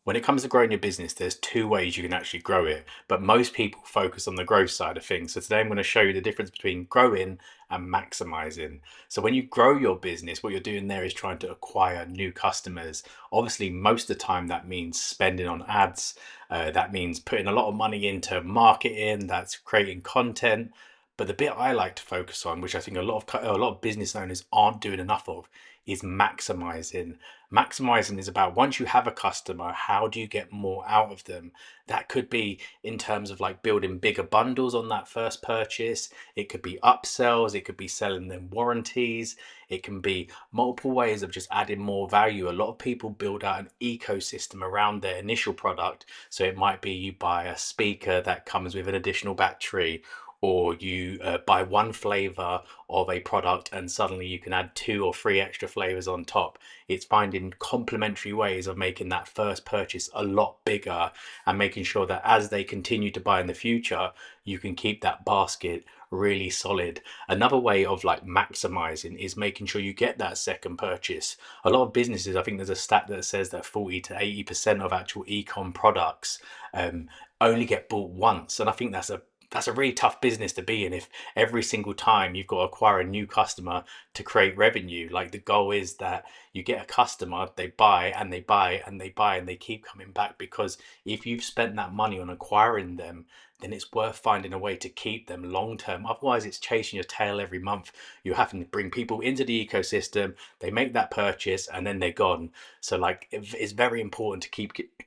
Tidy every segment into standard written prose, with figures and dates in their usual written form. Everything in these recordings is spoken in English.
When it comes to growing your business, there's two ways you can actually grow it, but most people focus on the growth side of things. So today I'm going to show you the difference between growing and maximizing. So when you grow your business, what you're doing there is trying to acquire new customers. Obviously, most of the time that means spending on ads. That means putting a lot of money into marketing. That's creating content. But the bit I like to focus on, which I think a lot of business owners aren't doing enough of, is maximizing. Maximizing is about once you have a customer, how do you get more out of them? That could be in terms of like building bigger bundles on that first purchase. It could be upsells, it could be selling them warranties, it can be multiple ways of just adding more value. A lot of people build out an ecosystem around their initial product. So it might be you buy a speaker that comes with an additional battery, or you buy one flavor of a product and suddenly you can add two or three extra flavors on top. It's finding complementary ways of making that first purchase a lot bigger and making sure that as they continue to buy in the future, you can keep that basket really solid. Another way of like maximizing is making sure you get that second purchase. A lot of businesses, I think there's a stat that says that 40 to 80% of actual ecom products um, only get bought once. And I think that's a really tough business to be in if every single time you've got to acquire a new customer to create revenue. Like the goal is that you get a customer, they buy and they buy and they buy and they keep coming back, because if you've spent that money on acquiring them, then it's worth finding a way to keep them long term. Otherwise, it's chasing your tail every month. You're having to bring people into the ecosystem, they make that purchase, and then they're gone. So, like, it's very important to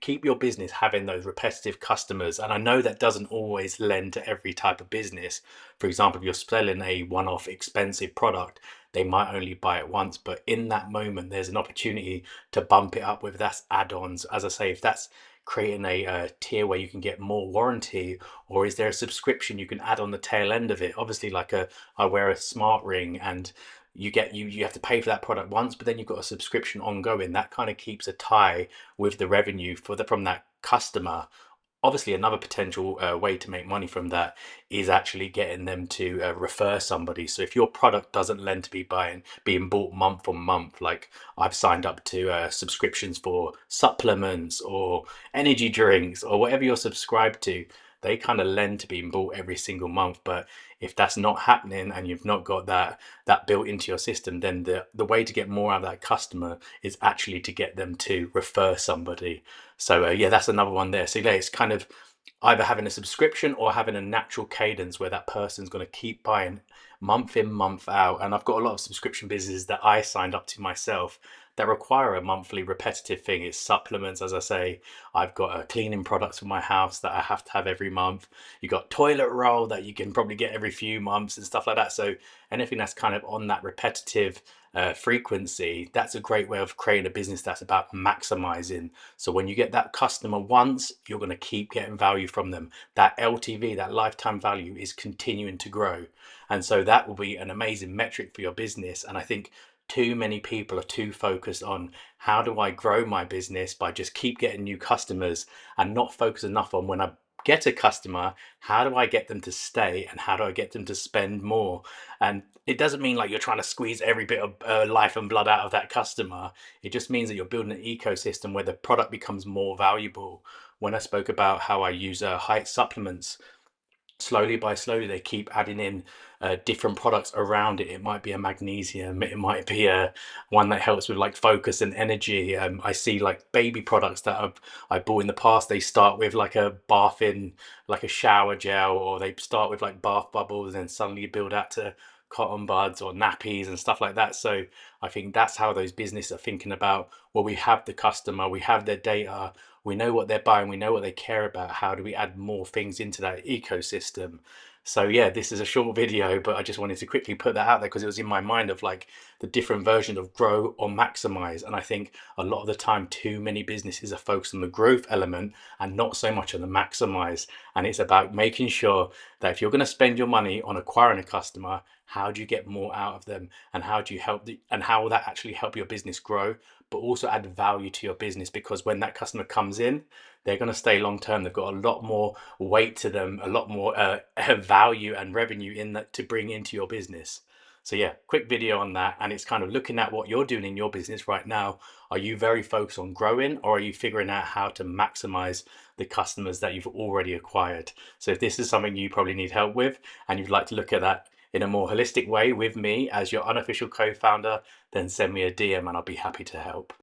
keep your business having those repetitive customers. And I know that doesn't always lend to every type of business. For example, if you're selling a one-off expensive product, they might only buy it once, but in that moment, there's an opportunity to bump it up with that's add-ons. As I say, if that's creating a tier where you can get more warranty, or is there a subscription you can add on the tail end of it? Obviously, like I wear a smart ring and you have to pay for that product once, but then you've got a subscription ongoing. That kind of keeps a tie with the revenue from that customer. Obviously, another potential way to make money from that is actually getting them to refer somebody. So if your product doesn't lend to being bought month on month, like I've signed up to subscriptions for supplements or energy drinks or whatever you're subscribed to, they kind of lend to being bought every single month. But if that's not happening and you've not got that built into your system, then the way to get more out of that customer is actually to get them to refer somebody. So yeah, that's another one there. So yeah, it's kind of either having a subscription or having a natural cadence where that person's going to keep buying month in, month out. And I've got a lot of subscription businesses that I signed up to myself that require a monthly repetitive thing. It's supplements, as I say. I've got cleaning products for my house that I have to have every month. You got toilet roll that you can probably get every few months and stuff like that. So anything that's kind of on that repetitive frequency, that's a great way of creating a business that's about maximizing. So when you get that customer once, you're going to keep getting value from them. That LTV, that lifetime value, is continuing to grow. And so that will be an amazing metric for your business. And I think too many people are too focused on how do I grow my business by just keep getting new customers, and not focus enough on when I get a customer, how do I get them to stay and how do I get them to spend more? And it doesn't mean like you're trying to squeeze every bit of life and blood out of that customer. It just means that you're building an ecosystem where the product becomes more valuable. When I spoke about how I use height supplements, slowly by slowly they keep adding in different products around it. It might be a magnesium, it might be a one that helps with like focus and energy. I see like baby products that I bought in the past, they start with like a bath in, like a shower gel, or they start with like bath bubbles and then suddenly you build out to cotton buds or nappies and stuff like that. So I think that's how those businesses are thinking about, well, we have the customer, we have their data, we know what they're buying, we know what they care about, how do we add more things into that ecosystem? So yeah, this is a short video, but I just wanted to quickly put that out there because it was in my mind of like the different versions of grow or maximize. And I think a lot of the time too many businesses are focused on the growth element and not so much on the maximize. And it's about making sure that if you're going to spend your money on acquiring a customer, how do you get more out of them, and how do you and how will that actually help your business grow, but also add value to your business? Because when that customer comes in, they're going to stay long term. They've got a lot more weight to them, a lot more value and revenue in that to bring into your business. So yeah, quick video on that. And it's kind of looking at what you're doing in your business right now. Are you very focused on growing, or are you figuring out how to maximize the customers that you've already acquired? So if this is something you probably need help with, and you'd like to look at that in a more holistic way with me as your unofficial co-founder, then send me a DM and I'll be happy to help.